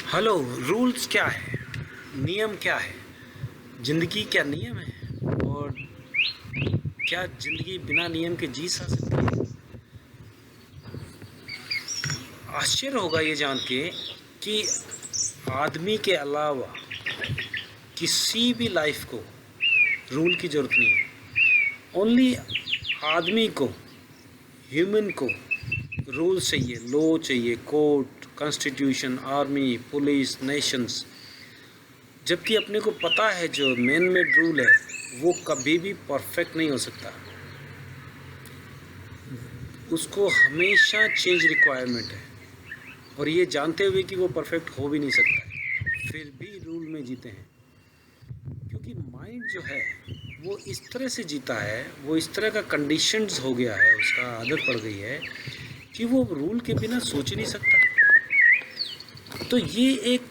Hello. Rules क्या है, नियम क्या है, ज़िंदगी क्या नियम है और क्या ज़िंदगी बिना नियम के जी सा सकती है? आश्चर्य होगा ये जान के कि आदमी के अलावा किसी भी लाइफ को रूल की ज़रूरत नहीं है। ओनली आदमी को, ह्यूमन को रूल चाहिए, लॉ चाहिए, court, constitution, army, police, Nations. जबकि अपने को पता है जो मैन मेड रूल है वो कभी भी परफेक्ट नहीं हो सकता, उसको हमेशा चेंज रिक्वायरमेंट है। और ये जानते हुए कि वो परफेक्ट हो भी नहीं सकता है, फिर भी रूल में जीते हैं। क्योंकि माइंड जो है वो इस तरह से जीता है, वो इस तरह का कंडीशंस हो गया है, उसका आदत पड़ गई है कि वो रूल के बिना सोच ही नहीं सकता। तो ये एक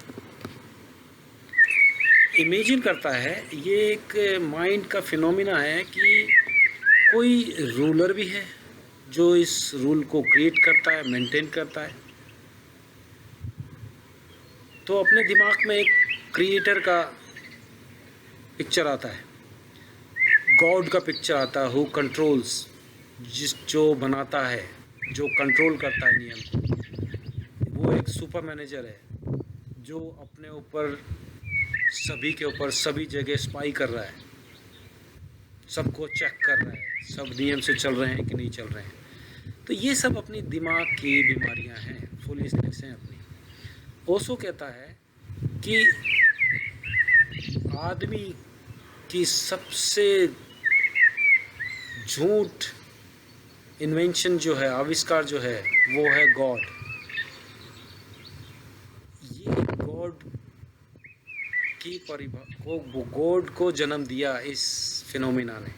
इमेजिन करता है, ये एक माइंड का फिनोमिना है कि कोई रूलर भी है जो इस रूल को क्रिएट करता है, मेंटेन करता है। तो अपने दिमाग में एक क्रिएटर का पिक्चर आता है, गॉड का पिक्चर आता है, हु कंट्रोल्स, जो बनाता है, जो कंट्रोल करता है नियम को। वो एक सुपर मैनेजर है जो अपने ऊपर, सभी के ऊपर, सभी जगह स्पाई कर रहा है, सबको चेक कर रहा है, सब नियम से चल रहे हैं कि नहीं चल रहे हैं। तो ये सब अपनी दिमाग की बीमारियां हैं, फुलिशनेस हैं अपनी। ओशो कहता है कि आदमी की सबसे झूठ इन्वेंशन जो है, आविष्कार जो है, वो है गॉड। ये गॉड की गॉड को जन्म दिया इस फिनोमिना ने।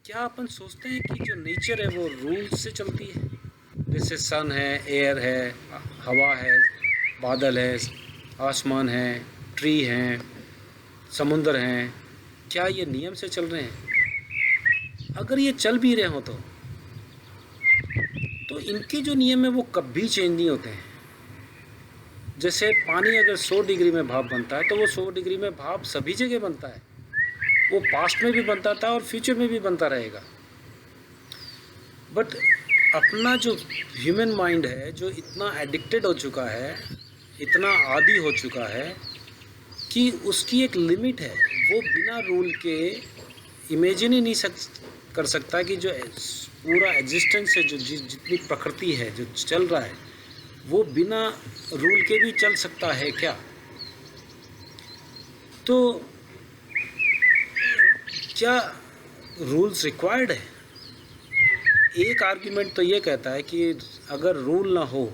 क्या अपन सोचते हैं कि जो नेचर है वो रूल्स से चलती है? जैसे सन है, एयर है, हवा है, बादल है, आसमान है, ट्री हैं, समुंदर हैं, क्या ये नियम से चल रहे हैं? अगर ये चल भी रहे हो तो इनके जो नियम है वो कभी चेंज नहीं होते हैं। जैसे पानी अगर 100 डिग्री में भाप बनता है तो वो 100 डिग्री में भाप सभी जगह बनता है, वो पास्ट में भी बनता था और फ्यूचर में भी बनता रहेगा। बट अपना जो ह्यूमन माइंड है, जो इतना एडिक्टेड हो चुका है, इतना आदी हो चुका है कि उसकी एक लिमिट है। वो बिना रूल के इमेजिन ही नहीं कर सकता कि जो पूरा एग्जिस्टेंस है, जो जितनी प्रकृति है, जो चल रहा है, वो बिना रूल के भी चल सकता है क्या? तो क्या रूल्स रिक्वायर्ड है? एक आर्ग्यूमेंट तो ये कहता है कि अगर रूल ना हो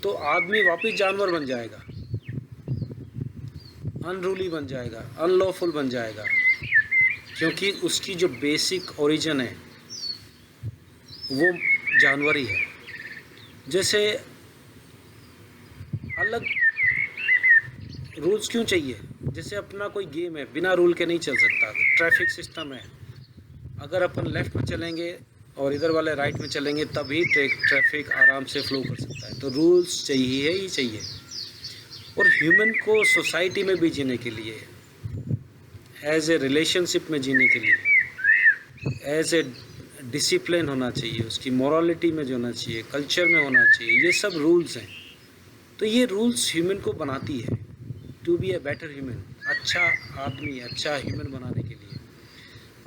तो आदमी वापस जानवर बन जाएगा, अनरूली बन जाएगा, अनलॉफुल बन जाएगा, क्योंकि उसकी जो बेसिक ओरिजिन है वो जानवर ही है। जैसे अलग रूल्स क्यों चाहिए? जैसे अपना कोई गेम है, बिना रूल के नहीं चल सकता। ट्रैफिक सिस्टम है, अगर अपन लेफ़्ट में चलेंगे और इधर वाले राइट में चलेंगे तभी ट्रैफिक आराम से फ्लो कर सकता है। तो रूल्स चाहिए ही चाहिए। और ह्यूमन को सोसाइटी में भी जीने के लिए, एज ए रिलेशनशिप में जीने के लिए, एज ए डिसिप्लिन होना चाहिए, उसकी मोरालिटी में जो होना चाहिए, कल्चर में होना चाहिए, ये सब रूल्स हैं। तो ये रूल्स ह्यूमन को बनाती है to be a better human, अच्छा आदमी, अच्छा ह्यूमन बनाने के लिए।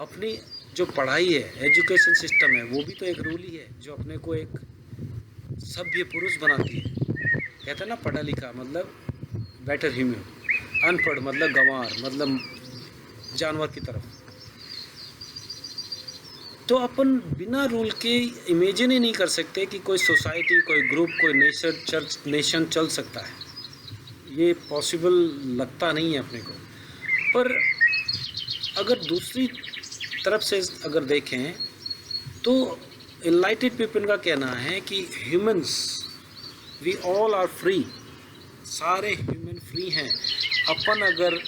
अपनी जो पढ़ाई है, एजुकेशन सिस्टम है, वो भी तो एक रूल ही है जो अपने को एक सभ्य पुरुष बनाती है। कहते हैं ना, पढ़ा लिखा मतलब बेटर ह्यूमन, अनपढ़ मतलब गंवार, मतलब जानवर की तरफ। तो अपन बिना रूल के इमेजिन ही नहीं कर सकते कि कोई सोसाइटी, कोई ग्रुप, कोई नेशन चल सकता है। ये पॉसिबल लगता नहीं है अपने को। पर अगर दूसरी तरफ से अगर देखें तो एनलाइटेड पीपल का कहना है कि humans, we all are free, सारे ह्यूमन फ्री हैं। अपन अगर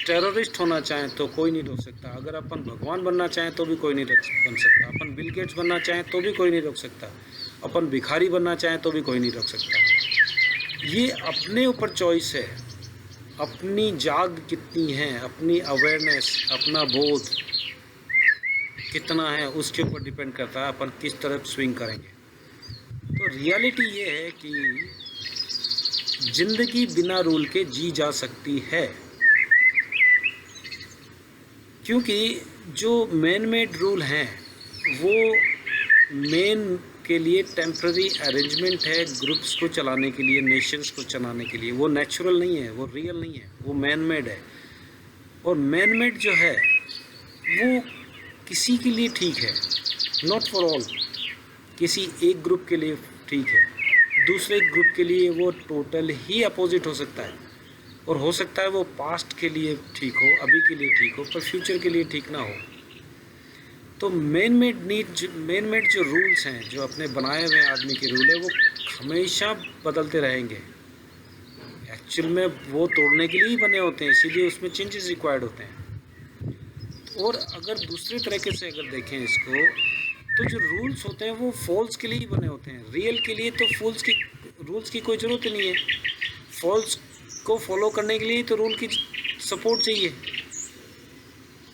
टेररिस्ट होना चाहें तो कोई नहीं रोक सकता, अगर अपन भगवान बनना चाहें तो भी कोई नहीं बन सकता, अपन बिल गेट्स बनना चाहें तो भी कोई नहीं रोक सकता, अपन भिखारी बनना चाहें तो भी कोई नहीं रोक सकता। ये अपने ऊपर चॉइस है, अपनी जाग कितनी है, अपनी अवेयरनेस, अपना बोध कितना है, उसके ऊपर डिपेंड करता है अपन किस तरफ स्विंग करेंगे। तो रियलिटी ये है कि ज़िंदगी बिना रूल के जी जा सकती है, क्योंकि जो मैन मेड रूल हैं वो मेन के लिए टेम्प्ररी अरेंजमेंट है, ग्रुप्स को चलाने के लिए, नेशंस को चलाने के लिए। वो नेचुरल नहीं है, वो रियल नहीं है, वो मैन मेड है। और मैन मेड जो है वो किसी के लिए ठीक है, नॉट फॉर ऑल। किसी एक ग्रुप के लिए ठीक है, दूसरे ग्रुप के लिए वो टोटल ही अपोजिट हो सकता है। और हो सकता है वो पास्ट के लिए ठीक हो, अभी के लिए ठीक हो, पर फ्यूचर के लिए ठीक ना हो। तो मैन मेड जो रूल्स हैं, जो अपने बनाए हुए आदमी के रूल है, वो हमेशा बदलते रहेंगे। एक्चुअल में वो तोड़ने के लिए ही बने होते हैं, इसीलिए उसमें चेंजेस रिक्वायर्ड होते हैं। और अगर दूसरे तरीके से अगर देखें इसको, तो जो रूल्स होते हैं वो फॉल्स के लिए ही बने होते हैं। रियल के लिए तो रूल्स की कोई ज़रूरत नहीं है। फॉल्स को फॉलो करने के लिए तो रूल की सपोर्ट चाहिए,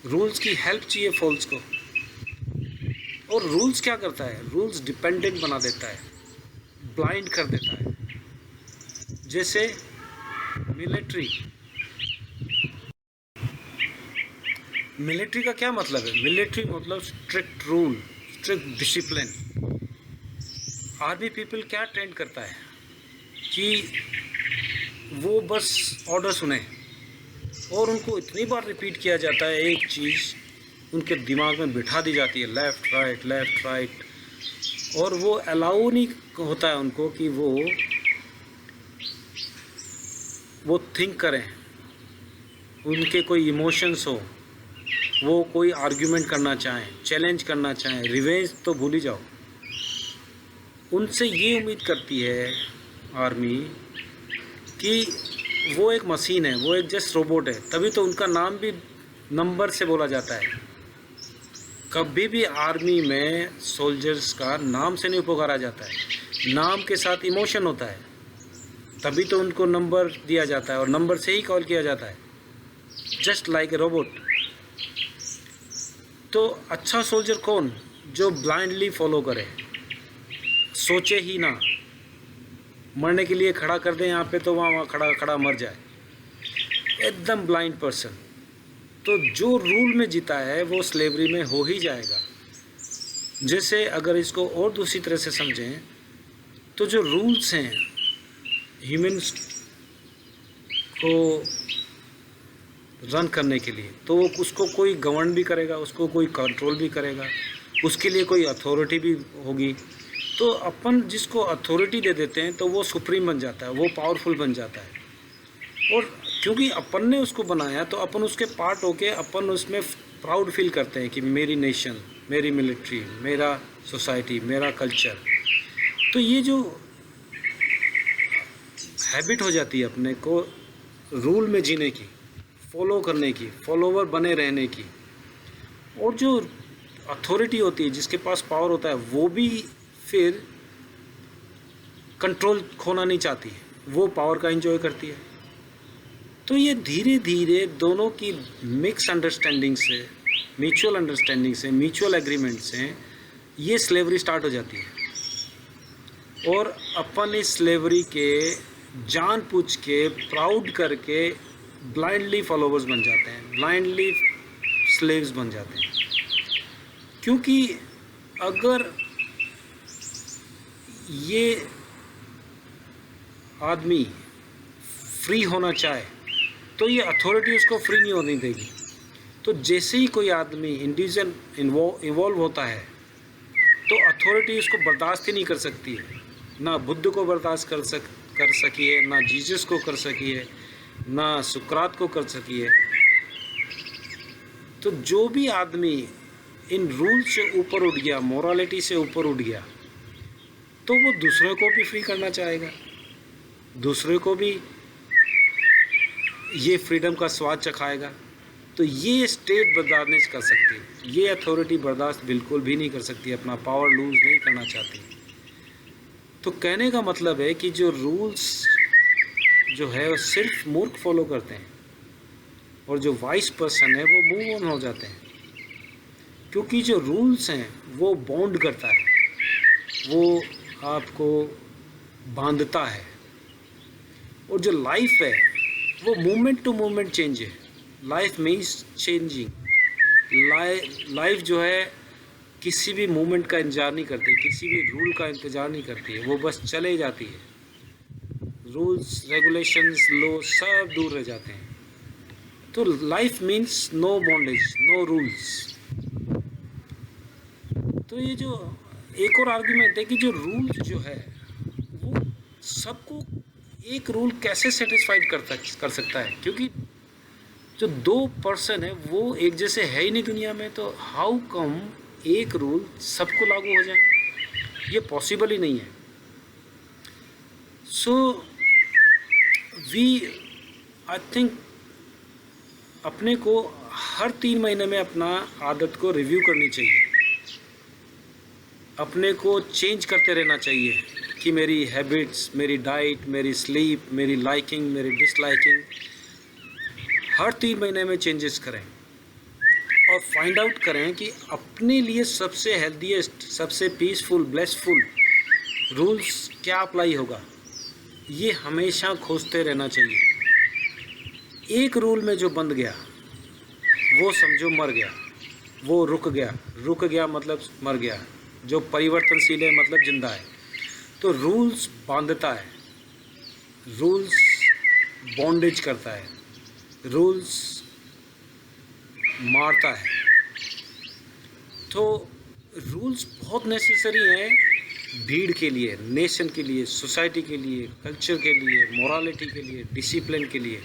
रूल्स की हेल्प चाहिए फॉल्स को। और रूल्स क्या करता है? रूल्स डिपेंडेंट बना देता है, ब्लाइंड कर देता है। जैसे मिलिट्री का क्या मतलब है? मिलिट्री मतलब strict rule, strict discipline. Army people क्या ट्रेंड करता है कि वो बस ऑर्डर सुने, और उनको इतनी बार रिपीट किया जाता है, एक चीज़ उनके दिमाग में बिठा दी जाती है, लेफ़्ट राइट, और वो अलाउ नहीं होता है उनको कि वो थिंक करें, उनके कोई इमोशंस हो, वो कोई आर्ग्यूमेंट करना चाहें, चैलेंज करना चाहें, रिवेंज तो भूल ही जाओ। उनसे ये उम्मीद करती है आर्मी कि वो एक मशीन है, वो एक जस्ट रोबोट है। तभी तो उनका नाम भी नंबर से बोला जाता है। कभी भी आर्मी में सोल्जर्स का नाम से नहीं पुकारा जाता है, नाम के साथ इमोशन होता है। तभी तो उनको नंबर दिया जाता है और नंबर से ही कॉल किया जाता है, जस्ट लाइक ए रोबोट। तो अच्छा सोल्जर कौन? जो ब्लाइंडली फॉलो करे, सोचे ही ना, मरने के लिए खड़ा कर दें यहाँ पे तो वहाँ खड़ा मर जाए, एकदम ब्लाइंड पर्सन। तो जो रूल में जीता है वो स्लेवरी में हो ही जाएगा। जैसे अगर इसको और दूसरी तरह से समझें, तो जो रूल्स हैं ह्यूमंस को रन करने के लिए, तो उसको कोई गवर्न भी करेगा, उसको कोई कंट्रोल भी करेगा, उसके लिए कोई अथॉरिटी भी होगी। तो अपन जिसको अथॉरिटी दे देते हैं तो वो सुप्रीम बन जाता है, वो पावरफुल बन जाता है। और क्योंकि अपन ने उसको बनाया तो अपन उसके पार्ट होके अपन उसमें प्राउड फील करते हैं कि मेरी नेशन, मेरी मिलिट्री, मेरा सोसाइटी, मेरा कल्चर। तो ये जो हैबिट हो जाती है अपने को रूल में जीने की, फॉलो करने की, फॉलोवर बने रहने की, और जो अथॉरिटी होती है, जिसके पास पावर होता है, वो भी फिर कंट्रोल खोना नहीं चाहती है, वो पावर का एंजॉय करती है। तो ये धीरे धीरे दोनों की मिक्स अंडरस्टैंडिंग से, म्यूचुअल अंडरस्टैंडिंग से, म्यूचुअल एग्रीमेंट से ये स्लेवरी स्टार्ट हो जाती है। और अपन इस स्लेवरी के जानबूझ के, प्राउड करके ब्लाइंडली फॉलोवर्स बन जाते हैं, ब्लाइंडली स्लेव्स बन जाते हैं। क्योंकि अगर ये आदमी फ्री होना चाहे तो ये अथॉरिटी उसको फ्री नहीं होने देगी। तो जैसे ही कोई आदमी इंडिविजुअल इवॉल्व होता है तो अथॉरिटी उसको बर्दाश्त ही नहीं कर सकती है। ना बुद्ध को बर्दाश्त कर सकी है, ना जीसस को कर सकी है, ना सुकरात को कर सकी है। तो जो भी आदमी इन रूल से ऊपर उठ गया, मोरालिटी से ऊपर उठ गया, तो वो दूसरों को भी फ्री करना चाहेगा, दूसरों को भी ये फ्रीडम का स्वाद चखाएगा। तो ये स्टेट बर्दाश्त नहीं कर सकती, ये अथॉरिटी बर्दाश्त बिल्कुल भी नहीं कर सकती, अपना पावर लूज़ नहीं करना चाहती। तो कहने का मतलब है कि जो रूल्स जो है वो सिर्फ मूर्ख फॉलो करते हैं, और जो वाइस पर्सन है वो मूव ऑन हो जाते हैं। क्योंकि जो रूल्स हैं वो बॉन्ड करता है, वो आपको बांधता है। और जो लाइफ है वो मोमेंट टू मोमेंट चेंज है। Life means changing. लाइफ जो है किसी भी मोमेंट का इंतज़ार नहीं करती, किसी भी रूल का इंतज़ार नहीं करती है, वो बस चले जाती है। रूल्स, रेगुलेशंस, लॉ सब दूर रह जाते हैं। तो life means no bondage, no rules. तो ये जो एक और आर्गुमेंट है कि जो रूल्स जो है वो सबको एक रूल कैसे सेटिस्फाइड कर सकता है, क्योंकि जो दो पर्सन है वो एक जैसे है ही नहीं दुनिया में। तो हाउ कम एक रूल सबको लागू हो जाए? ये पॉसिबल ही नहीं है। सो वी आई थिंक अपने को हर 3 महीने में अपना आदत को रिव्यू करनी चाहिए, अपने को चेंज करते रहना चाहिए कि मेरी हैबिट्स, मेरी डाइट, मेरी स्लीप, मेरी लाइकिंग, मेरी डिसलाइकिंग, हर 3 महीने में चेंजेस करें और फाइंड आउट करें कि अपने लिए सबसे हेल्दीएस्ट, सबसे पीसफुल, ब्लेसफुल रूल्स क्या अप्लाई होगा। ये हमेशा खोजते रहना चाहिए। एक रूल में जो बंध गया वो समझो मर गया, वो रुक गया मतलब मर गया। जो परिवर्तनशील है मतलब जिंदा है। तो रूल्स बांधता है, रूल्स बॉन्डेज करता है, रूल्स मारता है। तो रूल्स बहुत नेसेसरी हैं भीड़ के लिए, नेशन के लिए, सोसाइटी के लिए, कल्चर के लिए, मोरालिटी के लिए, डिसिप्लिन के लिए।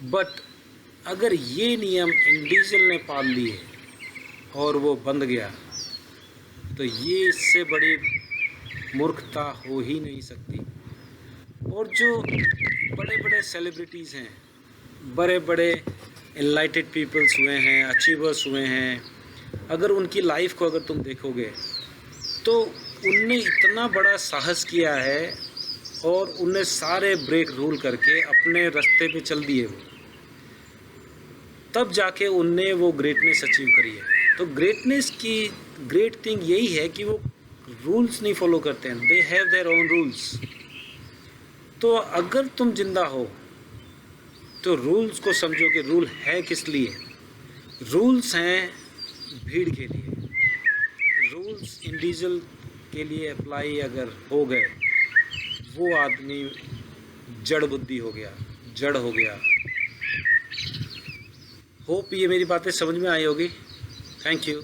बट अगर ये नियम इंडिविजुअल ने पाल लिए और वो बंद गया तो ये इससे बड़ी मूर्खता हो ही नहीं सकती। और जो बड़े बड़े सेलिब्रिटीज़ हैं, बड़े बड़े एनलाइटेड पीपल्स हुए हैं, अचीवर्स हुए हैं, अगर उनकी लाइफ को अगर तुम देखोगे तो उनने इतना बड़ा साहस किया है और उनने सारे ब्रेक रूल करके अपने रास्ते पे चल दिए वो, तब जाके उनने वो ग्रेटनेस अचीव करी है। तो ग्रेटनेस की ग्रेट थिंग यही है कि वो रूल्स नहीं फॉलो करते हैं, they have their own rules. तो अगर तुम जिंदा हो तो रूल्स को समझो कि रूल है किस लिए। रूल्स हैं भीड़ के लिए, रूल्स इंडिविजुअल के लिए अप्लाई अगर हो गए, वो आदमी जड़ बुद्धि हो गया, जड़ हो गया। होप ये मेरी बातें समझ में आई होगी। Thank you.